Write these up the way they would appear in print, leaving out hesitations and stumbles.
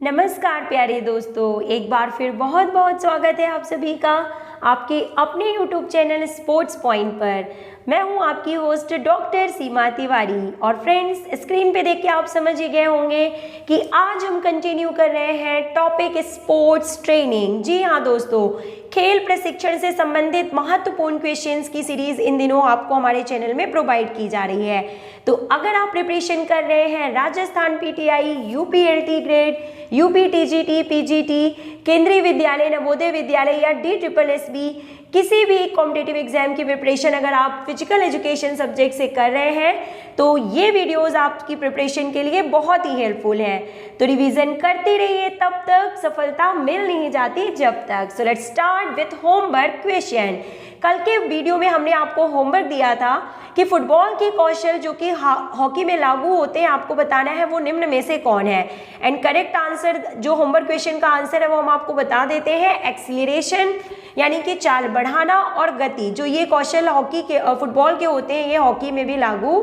नमस्कार प्यारे दोस्तों, एक बार फिर बहुत बहुत स्वागत है आप सभी का आपके अपने YouTube चैनल स्पोर्ट्स पॉइंट पर। मैं हूं आपकी होस्ट डॉक्टर सीमा तिवारी। और फ्रेंड्स, स्क्रीन पे देख के आप समझ ही गए होंगे कि आज हम कंटिन्यू कर रहे हैं टॉपिक स्पोर्ट्स ट्रेनिंग। जी हाँ दोस्तों, खेल प्रशिक्षण से संबंधित महत्वपूर्ण क्वेश्चंस की सीरीज इन दिनों आपको हमारे चैनल में प्रोवाइड की जा रही है। तो अगर आप प्रिपरेशन कर रहे हैं Rajasthan PTI, UP LT grade, UP TGT, PGT, Kendriya Vidyalaya, Navodaya Vidyalaya या DSSB किसी भी कॉम्पिटिटिव एग्जाम की प्रिपरेशन अगर आप फिजिकल एजुकेशन सब्जेक्ट से कर रहे हैं तो ये वीडियोस आपकी प्रिपरेशन के लिए बहुत ही हेल्पफुल है। तो रिवीजन करते रहिए, तब तक सफलता मिल नहीं जाती जब तक। So let's start with homework question. कल के वीडियो में हमने आपको होमवर्क दिया था कि फुटबॉल के कौशल जो कि हॉकी में लागू होते हैं आपको बताना है वो निम्न में से कौन है। एंड करेक्ट आंसर जो होमवर्क क्वेश्चन का आंसर है वो हम आपको बता देते हैं। एक्सीलरेशन यानी कि चाल बढ़ाना, और गति जो ये कौशल हॉकी के फुटबॉल के होते हैं ये हॉकी में भी लागू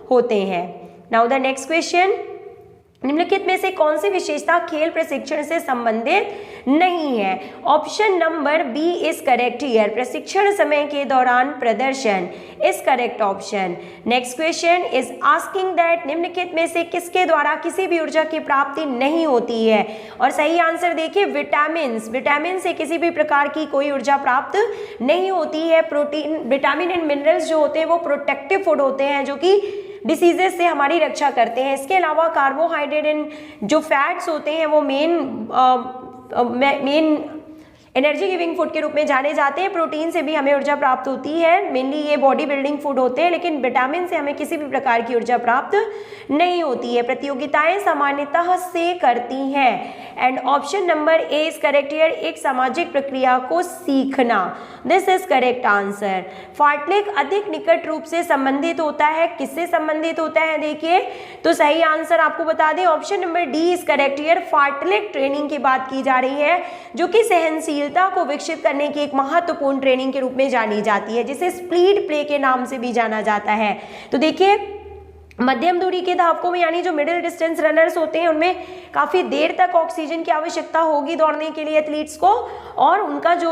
होते हैं। नाउ द नेक्स्ट क्वेश्चन, निम्नलिखित में से कौन सी विशेषता खेल प्रशिक्षण से संबंधित नहीं है। Option number B is correct here. प्रशिक्षण समय के दौरान प्रदर्शन is correct option. Next question is asking that निम्नलिखित में से किसके द्वारा किसी भी ऊर्जा की प्राप्ति नहीं होती है। और सही आंसर देखिए विटामिन से किसी भी प्रकार की कोई ऊर्जा प्राप्त नहीं होती है। प्रोटीन, विटामिन एंड मिनरल्स जो होते हैं वो प्रोटेक्टिव फूड होते हैं जो कि डिसीजेस से हमारी रक्षा करते हैं। इसके अलावा कार्बोहाइड्रेट एंड जो फैट्स होते हैं वो मेन एनर्जी गिविंग फूड के रूप में जाने जाते हैं। प्रोटीन से भी हमें ऊर्जा प्राप्त होती है, मेनली ये बॉडी बिल्डिंग फूड होते हैं, लेकिन विटामिन से हमें किसी भी प्रकार की ऊर्जा प्राप्त नहीं होती है। प्रतियोगिताएं सामान्यतः से करती हैं। And option number A is correct here. एक सामाजिक प्रक्रिया को सीखना, दिस इज करेक्ट आंसर। फार्टलेग अधिक निकट रूप से संबंधित होता है, किससे संबंधित होता है देखिए, तो सही आंसर आपको बता दें option number D is correct here. Fartlek training की बात की जा रही है जो कि सहनशीलता को विकसित करने की एक महत्वपूर्ण ट्रेनिंग के रूप में जानी जाती है, जिसे स्पीड प्ले के नाम से भी जाना जाता है। तो देखिए मध्यम दूरी के धावकों में यानी जो मिडिल डिस्टेंस रनर्स होते हैं उनमें काफ़ी देर तक ऑक्सीजन की आवश्यकता होगी दौड़ने के लिए एथलीट्स को, और उनका जो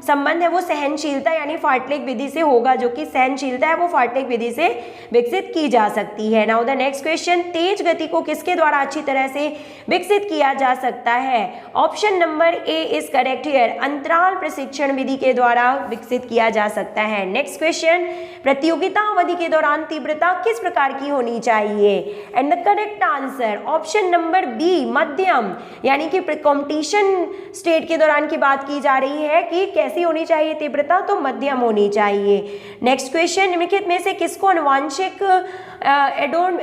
संबंध है वो सहनशीलता यानी फार्टलेग विधि से होगा, जो कि सहनशीलता है वो फार्टलेग विधि से विकसित की जा सकती है। नाउ द नेक्स्ट क्वेश्चन, तेज गति को किसके द्वारा अच्छी तरह से विकसित किया जा सकता है। Option number A is correct here. अंतराल प्रशिक्षण विधि के द्वारा विकसित किया जा सकता है। नेक्स्ट क्वेश्चन, प्रतियोगिता अवधि के दौरान तीव्रता किस प्रकार की होनी चाहिए। And the correct answer option number B मध्यम, यानी कि कंपटीशन स्टेट के दौरान की बात की जा रही है कि कैसी होनी चाहिए तीव्रता, तो मध्यम होनी चाहिए। नेक्स्ट क्वेश्चन, निम्नलिखित में से किसको अनुवांशिक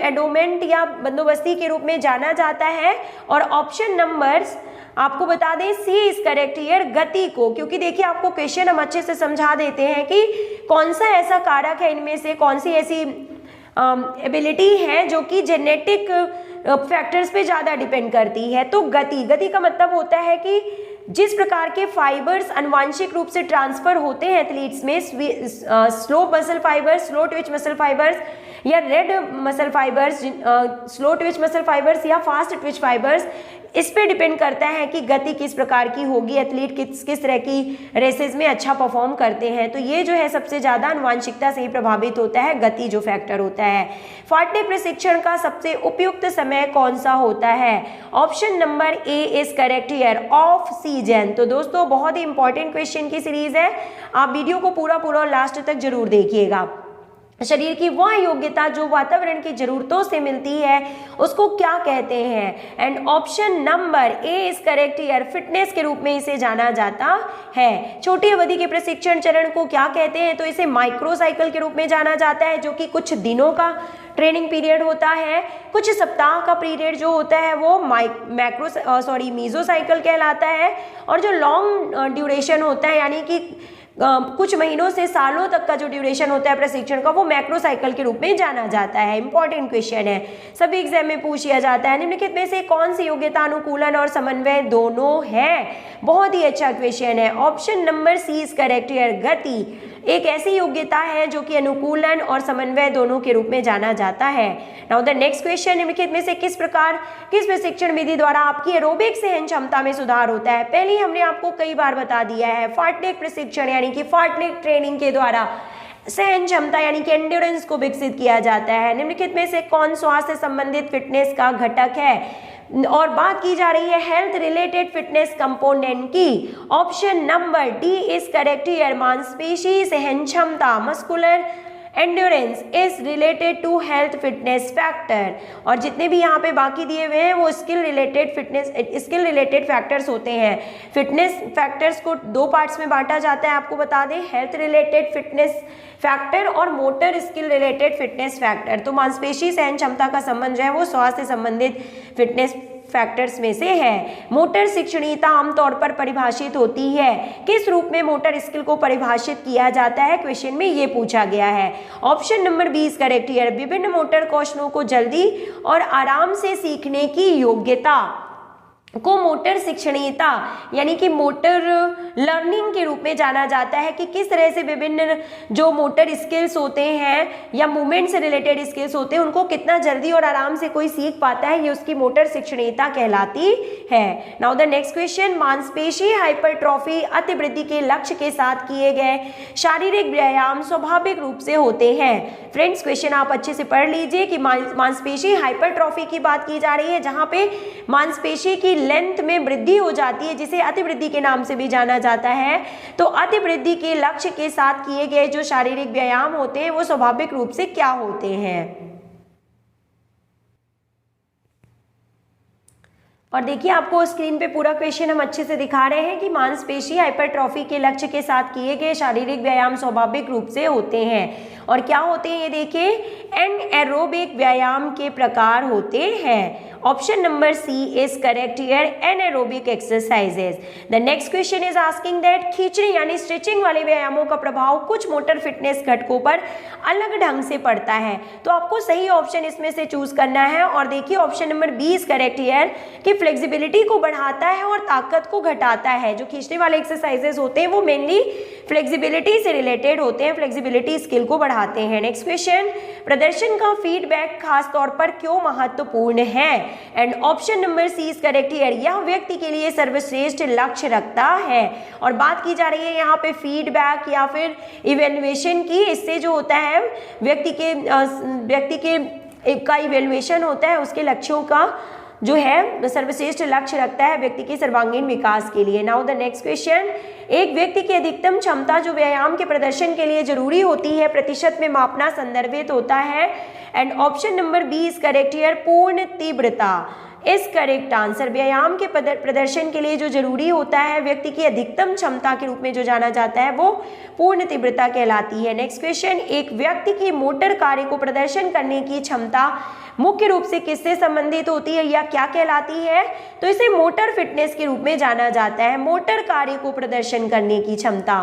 एडोमेंट या बंदोबस्ती के रूप में जाना जाता है। और ऑप्शन नंबर्स आपको बता दें सी इज करेक्ट हियर, गति को, क्योंकि देखिए आपको क्वेश्चन हम अच्छे से समझा देते हैं कि कौन सा ऐसा कारक है, इनमें से कौन सी ऐसी एबिलिटी है जो कि जेनेटिक फैक्टर्स पे ज़्यादा डिपेंड करती है। तो गति का मतलब होता है कि जिस प्रकार के फाइबर्स अनुवांशिक रूप से ट्रांसफर होते हैं एथलीट्स में, slow muscle fibres, slow twitch muscle fibres या red muscle fibres, slow twitch muscle fibres या फास्ट ट्विच फाइबर्स, इस पे डिपेंड करता है कि गति किस प्रकार की होगी, एथलीट किस तरह की रेसेस में अच्छा परफॉर्म करते हैं। तो ये जो है सबसे ज़्यादा आनुवांशिकता से ही प्रभावित होता है, गति जो फैक्टर होता है। फाटलेग प्रशिक्षण का सबसे उपयुक्त समय कौन सा होता है। Option number A is correct here, off season. तो दोस्तों बहुत ही इंपॉर्टेंट क्वेश्चन की सीरीज है, आप वीडियो को पूरा लास्ट तक जरूर देखिएगा। शरीर की वह योग्यता जो वातावरण की जरूरतों से मिलती है उसको क्या कहते हैं। And option number A is correct here, fitness के रूप में इसे जाना जाता है। छोटी अवधि के प्रशिक्षण चरण को क्या कहते हैं, तो इसे माइक्रो साइकिल के रूप में जाना जाता है, जो कि कुछ दिनों का ट्रेनिंग पीरियड होता है। कुछ सप्ताह का पीरियड जो होता है वो मीजो साइकिल कहलाता है। और जो लॉन्ग ड्यूरेशन होता है यानी कि कुछ महीनों से सालों तक का जो ड्यूरेशन होता है प्रशिक्षण का, वो मैक्रो साइकिल के रूप में जाना जाता है। इंपॉर्टेंट क्वेश्चन है, सभी एग्जाम में पूछ लिया जाता है। निम्नलिखित में से कौन सी योग्यता अनुकूलन और समन्वय दोनों है। बहुत ही अच्छा क्वेश्चन है। Option number C is correct here, गति। एक ऐसी योग्यता है जो कि अनुकूलन और समन्वय दोनों के रूप में जाना जाता है। नाउ द नेक्स्ट क्वेश्चन, निम्नलिखित में से किस प्रशिक्षण विधि द्वारा आपकी एरोबिक सहन क्षमता में सुधार होता है? पहले हमने आपको कई बार बता दिया है, फार्टलेक प्रशिक्षण यानी कि फार्टलेक ट्रेनिंग के द्वारा सहन क्षमता यानी कि एंड्योरेंस को विकसित किया जाता है। निम्नलिखित में से कौन स्वास्थ्य संबंधित फिटनेस का घटक है? और बात की जा रही है हेल्थ रिलेटेड फिटनेस कंपोनेंट की। Option number D is correct here. मांसपेशी सहन क्षमता, muscular endurance is related to health fitness factor. और जितने भी यहाँ पे बाकी दिए हुए हैं वो स्किल रिलेटेड फैक्टर्स होते हैं। फिटनेस फैक्टर्स को दो पार्ट्स में बांटा जाता है, आपको बता दें, हेल्थ रिलेटेड फिटनेस फैक्टर और motor skill related fitness factor. तो मांसपेशी सहन क्षमता का संबंध जो है वो स्वास्थ्य संबंधित फिटनेस फैक्टर्स में से है। मोटर शिक्षणीयता आमतौर पर परिभाषित होती है, किस रूप में मोटर स्किल को परिभाषित किया जाता है? क्वेश्चन में ये पूछा गया है। Option number B is correct here. विभिन्न मोटर कौशलों को जल्दी और आराम से सीखने की योग्यता को मोटर शिक्षणीयता यानी कि मोटर लर्निंग के रूप में जाना जाता है, कि किस तरह से विभिन्न जो मोटर स्किल्स होते हैं या मूवमेंट से रिलेटेड स्किल्स होते हैं उनको कितना जल्दी और आराम से कोई सीख पाता है, ये उसकी मोटर शिक्षणीयता कहलाती है। नाउ द नेक्स्ट क्वेश्चन, मांसपेशी हाइपरट्रॉफी अतिवृद्धि के लक्ष्य के साथ किए गए शारीरिक व्यायाम स्वाभाविक रूप से होते हैं। फ्रेंड्स, क्वेश्चन आप अच्छे से पढ़ लीजिए कि मांसपेशी हाइपरट्रॉफी की बात की जा रही है, जहां पे मांसपेशी की लेंथ में वृद्धि हो जाती है, जिसे अतिवृद्धि के नाम से भी जाना जाता है। तो अतिवृद्धि के लक्ष्य के साथ किए गए जो शारीरिक व्यायाम होते हैं वो स्वाभाविक रूप से क्या होते हैं? और देखिए आपको स्क्रीन पे पूरा क्वेश्चन हम अच्छे से दिखा रहे हैं कि मांसपेशी हाइपरट्रॉफी के लक्ष्य के साथ किए गए शारीरिक व्यायाम स्वाभाविक रूप से होते हैं। और क्या होते हैं ये देखिए, एनएरोबिक व्यायाम के प्रकार होते हैं। Option number C is correct here, anaerobic exercises. The next question is asking that खींचने यानी स्ट्रेचिंग वाले व्यायामों का प्रभाव कुछ मोटर फिटनेस घटकों पर अलग ढंग से पड़ता है। तो आपको सही ऑप्शन इसमें से चूज करना है। और देखिए option number B is correct here कि फ्लेक्सिबिलिटी को बढ़ाता है और ताकत को घटाता है। जो खींचने वाले एक्सरसाइजेस होते हैं वो मेनली फ्लेक्सिबिलिटी से रिलेटेड होते हैं, फ्लेक्सिबिलिटी स्किल को बढ़ाते हैं। नेक्स्ट क्वेश्चन, प्रदर्शन का फीडबैक खास तौर पर क्यों महत्वपूर्ण है? And option number C is correct here, यह व्यक्ति के लिए सर्वश्रेष्ठ लक्ष्य रखता है। और बात की जा रही है यहाँ पे फीडबैक या फिर इवेल्युएशन की। इससे जो होता है व्यक्ति का इवेल्युएशन होता है, उसके लक्ष्यों का जो है सर्वश्रेष्ठ लक्ष्य रखता है व्यक्ति के सर्वांगीण विकास के लिए। नाउ द नेक्स्ट क्वेश्चन, एक व्यक्ति की अधिकतम क्षमता जो व्यायाम के प्रदर्शन के लिए जरूरी होती है प्रतिशत में मापना संदर्भित होता है। And option number B is correct here, पूर्ण तीव्रता इज करेक्ट आंसर। व्यायाम के प्रदर्शन के लिए जो जरूरी होता है व्यक्ति की अधिकतम क्षमता के रूप में जो जाना जाता है वो पूर्ण तीव्रता कहलाती है। नेक्स्ट क्वेश्चन, एक व्यक्ति की मोटर कार्य को प्रदर्शन करने की क्षमता मुख्य रूप से किससे संबंधित होती है या क्या कहलाती है? तो इसे मोटर फिटनेस के रूप में जाना जाता है। मोटर कार्य को प्रदर्शन करने की क्षमता,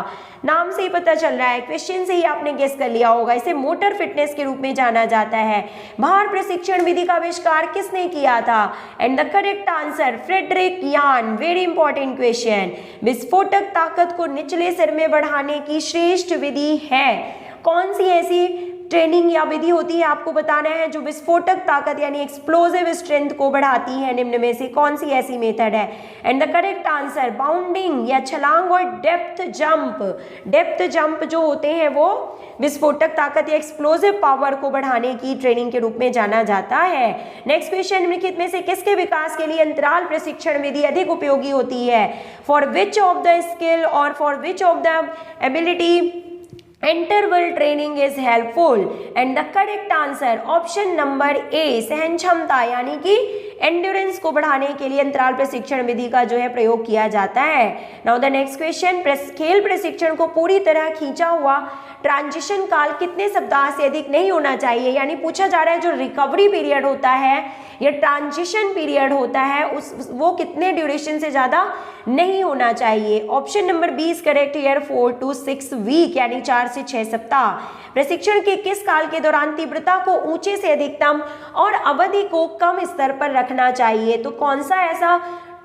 नाम से ही पता चल रहा है, क्वेश्चन से ही आपने गेस कर लिया होगा, इसे मोटर फिटनेस के रूप में जाना जाता है। भार प्रशिक्षण विधि का आविष्कार किसने किया था? And the correct answer, Frederick Jahn. Very important question. विस्फोटक ताकत को निचले सिर में बढ़ाने की श्रेष्ठ विधि है। कौन सी ऐसी ट्रेनिंग या विधि होती है आपको बताना है जो विस्फोटक ताकत यानी एक्सप्लोजिव स्ट्रेंथ को बढ़ाती है? निम्न में से कौन सी ऐसी मेथड है? And the correct answer, bounding या छलांग और डेप्थ जंप। डेप्थ जंप जो होते हैं वो विस्फोटक ताकत या एक्सप्लोजिव पावर को बढ़ाने की ट्रेनिंग के रूप में जाना जाता है। नेक्स्ट क्वेश्चन, निम्नलिखित में से किसके विकास के लिए अंतराल प्रशिक्षण विधि अधिक उपयोगी होती है? For which of the skill और for which of the ability interval training is helpful? And the correct answer, option number A, सहन क्षमता यानी कि एंड्योरेंस को बढ़ाने के लिए अंतराल प्रशिक्षण विधि का जो है प्रयोग किया जाता है। नाउ द नेक्स्ट क्वेश्चन, खेल प्रशिक्षण को पूरी तरह खींचा हुआ ट्रांजिशन काल कितने सप्ताह से अधिक नहीं होना चाहिए? यानी पूछा जा रहा है जो रिकवरी पीरियड होता है या ट्रांजिशन पीरियड होता है वो कितने ड्यूरेशन से ज़्यादा नहीं होना चाहिए? Option number B is correct here, 4 to 6 week यानी 4 से 6 सप्ताह। प्रशिक्षण के किस काल के दौरान तीव्रता को ऊंचे से अधिकतम और अवधि को कम स्तर पर रखना चाहिए? तो कौन सा ऐसा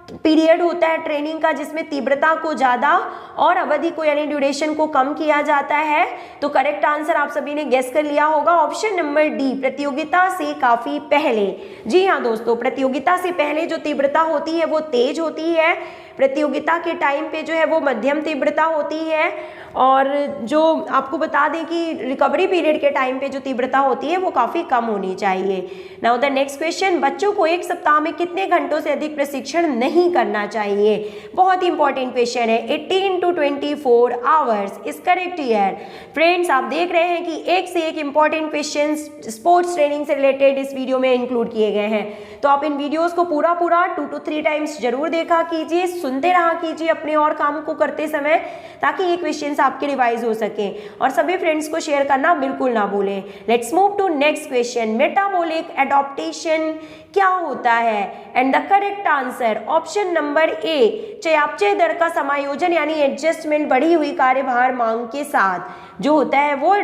पीरियड होता है ट्रेनिंग का जिसमें तीव्रता को ज़्यादा और अवधि को यानी ड्यूरेशन को कम किया जाता है। तो करेक्ट आंसर आप सभी ने गेस कर लिया होगा ऑप्शन नंबर डी, प्रतियोगिता से काफ़ी पहले। जी हाँ दोस्तों, प्रतियोगिता से पहले जो तीव्रता होती है वो तेज होती है, प्रतियोगिता के टाइम पे जो है वो मध्यम तीव्रता होती है, और जो आपको बता दें कि रिकवरी पीरियड के टाइम पे जो तीव्रता होती है वो काफ़ी कम होनी चाहिए। नाउ द नेक्स्ट क्वेश्चन, बच्चों को एक सप्ताह में कितने घंटों से अधिक प्रशिक्षण नहीं करना चाहिए? बहुत ही इंपॉर्टेंट क्वेश्चन है। 18 to 24 hours is correct here. Friends, आप देख रहे हैं कि एक से एक इंपॉर्टेंट क्वेश्चन स्पोर्ट्स ट्रेनिंग से रिलेटेड इस वीडियो में इंक्लूड किए गए हैं। तो आप इन वीडियोस को पूरा 2 to 3 टाइम्स जरूर देखा कीजिए, सुनते रहा कीजिए अपने और काम को करते समय, ताकि ये क्वेश्चन आपके रिवाइज हो सके। और सभी फ्रेंड्स को शेयर करना बिल्कुल ना भूलें। Let's move to next question, metabolic adaptation क्या होता है? And the correct answer option number A, चयापचय दर का समायोजन यानी एडजस्टमेंट बढ़ी हुई कार्यभार मांग के साथ जो होता है वो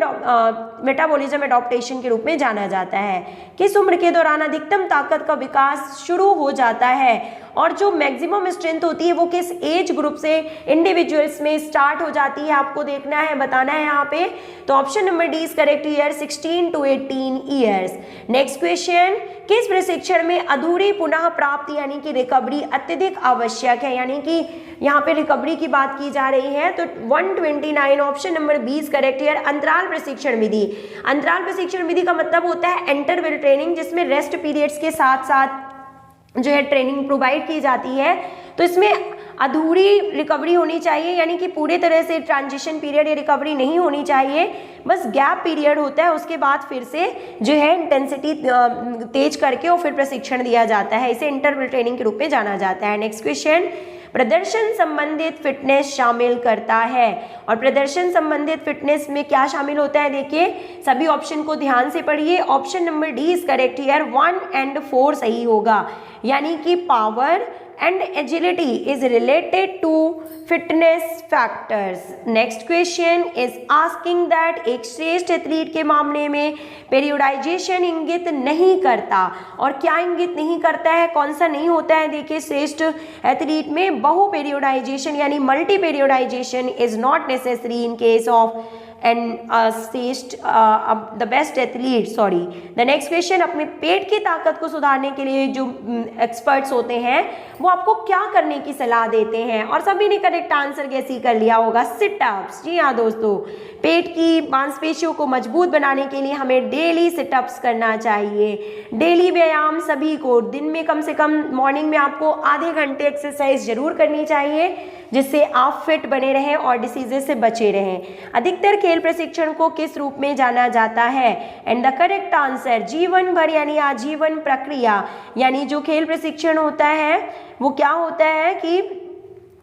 मेटाबॉलिज्म एडॉप्टेशन के रूप में जाना जाता है। किस उम्र के दौरान अधिकतम ताकत का विकास शुरू हो जाता है और जो मैक्सिमम स्ट्रेंथ होती है वो किस एज ग्रुप से इंडिविजुअल्स में स्टार्ट हो जाती है, आपको देखना है, बताना है यहाँ पे। तो option number D is correct year 16 to 18 years. Next question, किस प्रशिक्षण में अधूरी पुनः प्राप्ति यानी कि रिकवरी अत्यधिक आवश्यक है? यानी कि यहाँ पे रिकवरी की बात की जा रही है। तो 129 option number B is correct here. अंतराल प्रशिक्षण विधि, अंतराल प्रशिक्षण विधि का मतलब होता है इंटरवल ट्रेनिंग, जिसमें रेस्ट पीरियड्स के साथ साथ जो है ट्रेनिंग प्रोवाइड की जाती है। तो इसमें अधूरी रिकवरी होनी चाहिए, यानी कि पूरे तरह से ट्रांजिशन पीरियड या रिकवरी नहीं होनी चाहिए, बस गैप पीरियड होता है, उसके बाद फिर से जो है इंटेंसिटी तेज करके और फिर प्रशिक्षण दिया जाता है। इसे इंटरवल ट्रेनिंग के रूप में जाना जाता है। नेक्स्ट क्वेश्चन, प्रदर्शन संबंधित फिटनेस शामिल करता है, और प्रदर्शन संबंधित फिटनेस में क्या शामिल होता है? देखिए सभी ऑप्शन को ध्यान से पढ़िए। Option number D is correct here, 1 and 4 सही होगा, यानी कि power and agility is related to fitness factors. Next question is asking that एक श्रेष्ठ एथलीट के मामले में पेरियोडाइजेशन इंगित नहीं करता, और क्या इंगित नहीं करता है, कौन सा नहीं होता है? देखिए श्रेष्ठ एथलीट में बहु पेरियोडाइजेशन यानी multi periodisation is not necessary in case of and the best athlete, sorry. The next question, अपने पेट की ताकत को सुधारने के लिए जो एक्सपर्ट्स होते हैं वो आपको क्या करने की सलाह देते हैं? और सभी ने करेक्ट आंसर गेस ही कर लिया होगा, सिटअप्स। जी हाँ दोस्तों, पेट की मांसपेशियों को मजबूत बनाने के लिए हमें डेली सिटअप्स करना चाहिए। डेली व्यायाम सभी को दिन में कम से कम मॉर्निंग में आपको आधे घंटे एक्सरसाइज जरूर करनी चाहिए, जिससे आप फिट बने रहें और डिसीजेस से बचे रहें। अधिकतर खेल प्रशिक्षण को किस रूप में जाना जाता है? एंड द करेक्ट आंसर जीवन भर यानी आजीवन प्रक्रिया, यानी जो खेल प्रशिक्षण होता है वो क्या होता है कि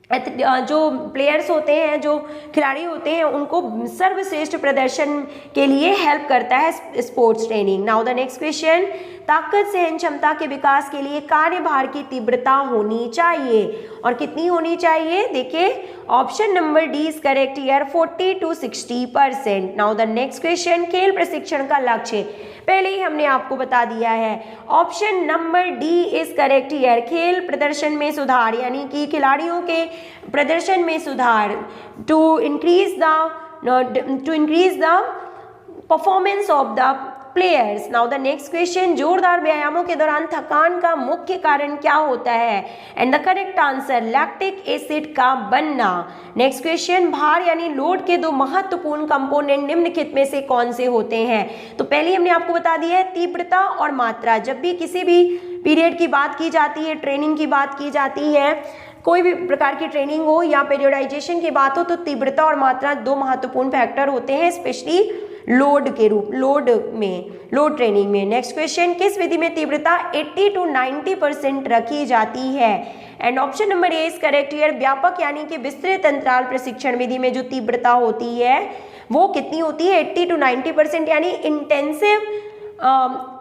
जो प्लेयर्स होते हैं, जो खिलाड़ी होते हैं, उनको सर्वश्रेष्ठ प्रदर्शन के लिए हेल्प करता है sports training. Now the next question, ताकत सहन क्षमता के विकास के लिए कार्यभार की तीव्रता होनी चाहिए, और कितनी होनी चाहिए? देखिए option number D is correct here, 40 to 60%। Now the next question, खेल प्रशिक्षण का लक्ष्य पहले ही हमने आपको बता दिया है, option number D is correct here. खेल प्रदर्शन में सुधार यानी कि खिलाड़ियों के प्रदर्शन में सुधार, to increase the performance of the players. Now the next question, जोरदार व्यायामों के दौरान थकान का मुख्य कारण क्या होता है? And the correct answer lactic acid का बनना। नेक्स्ट क्वेश्चन, भार यानी लोड के दो महत्वपूर्ण कंपोनेंट निम्नलिखित में से कौन से होते हैं? तो पहले हमने आपको बता दिया है तीव्रता और मात्रा। जब भी किसी भी पीरियड की बात की जाती है, ट्रेनिंग की बात की जाती है, कोई भी प्रकार की ट्रेनिंग हो या पेरियोडाइजेशन की बात हो, तो तीव्रता और मात्रा दो महत्वपूर्ण फैक्टर होते हैं, स्पेशली लोड ट्रेनिंग में। नेक्स्ट क्वेश्चन, किस विधि में तीव्रता 80 to 90% रखी जाती है? And option number A is correct here, व्यापक यानी कि विस्तृत अंतराल प्रशिक्षण विधि में जो तीव्रता होती है वो कितनी होती है? 80 to 90%, यानी इंटेंसिव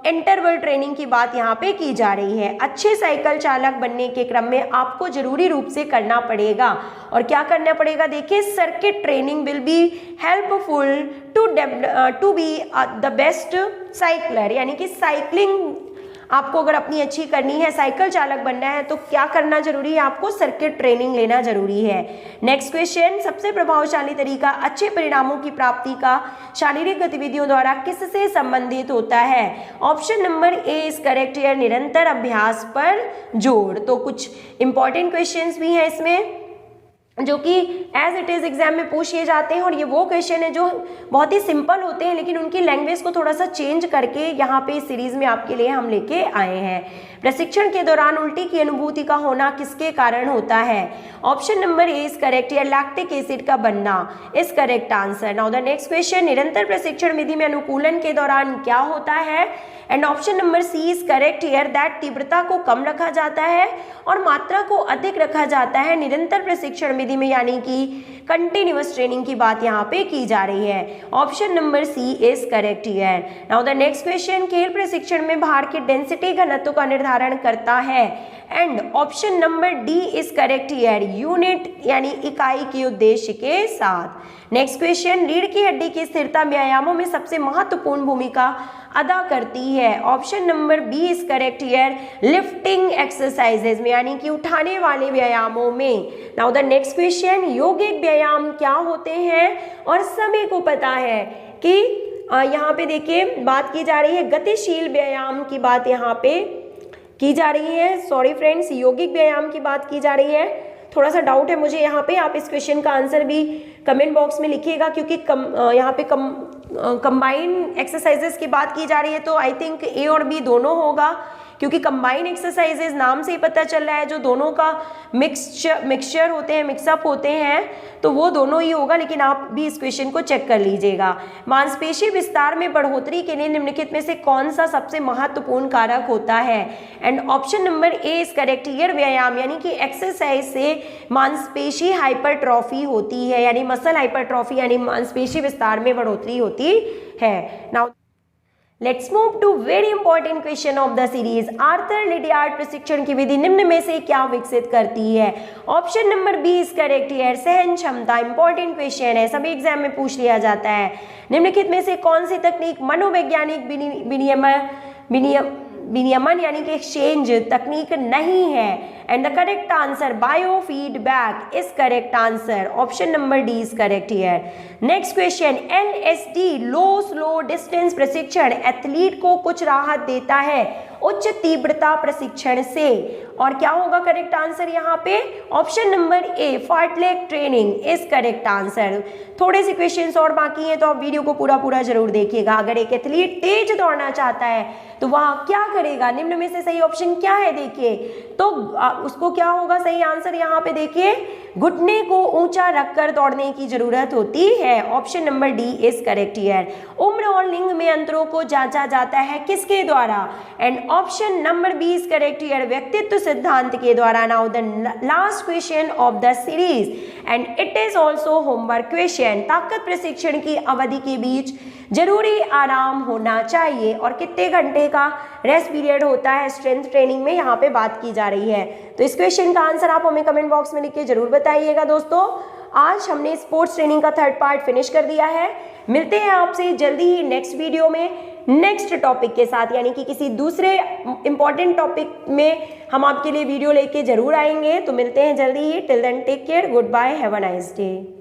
इंटरवल ट्रेनिंग की बात यहाँ पे की जा रही है। अच्छे साइकिल चालक बनने के क्रम में आपको जरूरी रूप से करना पड़ेगा, और क्या करना पड़ेगा? देखिए circuit training will be helpful to be the best cycler, यानी कि साइकिलिंग आपको अगर अपनी अच्छी करनी है, साइकिल चालक बनना है, तो क्या करना जरूरी है? आपको सर्किट ट्रेनिंग लेना जरूरी है। नेक्स्ट क्वेश्चन, सबसे प्रभावशाली तरीका अच्छे परिणामों की प्राप्ति का शारीरिक गतिविधियों द्वारा किससे संबंधित होता है? Option number A is correct here, निरंतर अभ्यास पर जोर। तो कुछ इंपॉर्टेंट क्वेश्चंस भी हैं इसमें जो कि एज इट इज एग्जाम में पूछ लिए जाते हैं, और ये वो क्वेश्चन है जो बहुत ही सिंपल होते हैं लेकिन उनकी लैंग्वेज को थोड़ा सा चेंज करके यहाँ पे इस सीरीज में आपके लिए हम लेके आए हैं। प्रशिक्षण के दौरान उल्टी की अनुभूति का होना किसके कारण होता है? Option number A is correct, या लैक्टिक एसिड का बनना is correct answer. Now the next question, निरंतर प्रशिक्षण विधि में अनुकूलन के दौरान क्या होता है? And option number C is correct here, that तीव्रता को कम रखा जाता है और मात्रा को अधिक रखा जाता है निरंतर प्रशिक्षण विधि में, यानी कि कंटिन्यूअस ट्रेनिंग की बात यहाँ पे की जा रही है। Option number C is correct here. Now the next question, खेल प्रशिक्षण में भार के डेंसिटी घनत्व का निर्धारण करता है? And option number D is correct here, unit यानी इकाई के उद्देश्य के साथ। नेक्स्ट क्वेश्चन, रीढ़ की हड्डी की स्थिरता व्यायामों में सबसे महत्वपूर्ण भूमिका अदा करती है? Option number B is correct here, lifting exercises में, यानी कि उठाने वाले व्यायामों में। नाउ द नेक्स्ट क्वेश्चन, यौगिक व्यायाम क्या होते हैं? और सभी को पता है कि यहाँ पे देखिए बात की जा रही है गतिशील व्यायाम की बात यहाँ पे की जा रही है। सॉरी फ्रेंड्स, यौगिक व्यायाम की बात की जा रही है। थोड़ा सा डाउट है मुझे यहाँ पे, आप इस क्वेश्चन का आंसर भी कमेंट बॉक्स में लिखिएगा, क्योंकि यहाँ पे कंबाइन एक्सरसाइजेस की बात की जा रही है, तो आई थिंक ए और बी दोनों होगा, क्योंकि कंबाइन एक्सरसाइजेज नाम से ही पता चल रहा है जो दोनों का मिक्सचर होते हैं, मिक्सअप होते हैं, तो वो दोनों ही होगा। लेकिन आप भी इस क्वेश्चन को चेक कर लीजिएगा। मांसपेशी विस्तार में बढ़ोतरी के लिए निम्नलिखित में से कौन सा सबसे महत्वपूर्ण कारक होता है? And option number A is correct here, व्यायाम यानी कि एक्सरसाइज से मांसपेशी हाइपरट्रॉफी होती है, यानी मसल हाइपरट्रॉफी यानी मांसपेशी विस्तार में बढ़ोतरी होती है। Now let's move to very important question of the series. Arthur Lydiard प्रशिक्षण की विधि निम्न में से क्या विकसित करती है? Option number B is correct here, सहन क्षमता। इंपॉर्टेंट क्वेश्चन है, सभी एग्जाम में पूछ लिया जाता है। निम्नलिखित में से कौन सी तकनीक मनोवैज्ञानिक विनियमन यानी कि एक्सचेंज तकनीक नहीं है? And the correct answer biofeedback is correct answer. Option number D is correct here. Next question, LSD low slow distance प्रशिक्षण एथलीट को कुछ राहत देता है उच्च तीव्रता प्रशिक्षण से, और क्या होगा करेक्ट आंसर यहाँ पे? Option number A fartlek training is correct answer. थोड़े से क्वेश्चंस और बाकी हैं, तो आप वीडियो को पूरा जरूर देखिएगा। अगर एक एथलीट तेज दौड़ना चाहता है तो वह क्या करेगा? निम्न में से सही ऑप्शन क्या है? देखिए तो उसको क्या होगा सही आंसर यहाँ पे? देखिए घुटने को ऊंचा रखकर दौड़ने की जरूरत होती है। Option number D is correct here. उम्र और लिंग में अंतरों को जांचा जाता है किसके द्वारा? And option number B is correct here, व्यक्तित्व सिद्धांत के द्वारा। Now the last question of the series and it is also homework question. ताकत प्रशिक्षण की अवधि के बीच जरूरी आराम होना चाहिए, और कितने घंटे का रेस्ट पीरियड होता है स्ट्रेंथ ट्रेनिंग में, यहाँ पे बात की जा रही है। तो इस क्वेश्चन का आंसर आप हमें कमेंट बॉक्स में लिख के जरूर बताइएगा। दोस्तों आज हमने स्पोर्ट्स ट्रेनिंग का थर्ड पार्ट फिनिश कर दिया है। मिलते हैं आपसे जल्दी ही नेक्स्ट वीडियो में नेक्स्ट टॉपिक के साथ, यानी कि किसी दूसरे इंपॉर्टेंट टॉपिक में हम आपके लिए वीडियो लेके जरूर आएंगे। तो मिलते हैं जल्दी ही। Till then take care, good bye, have a nice day.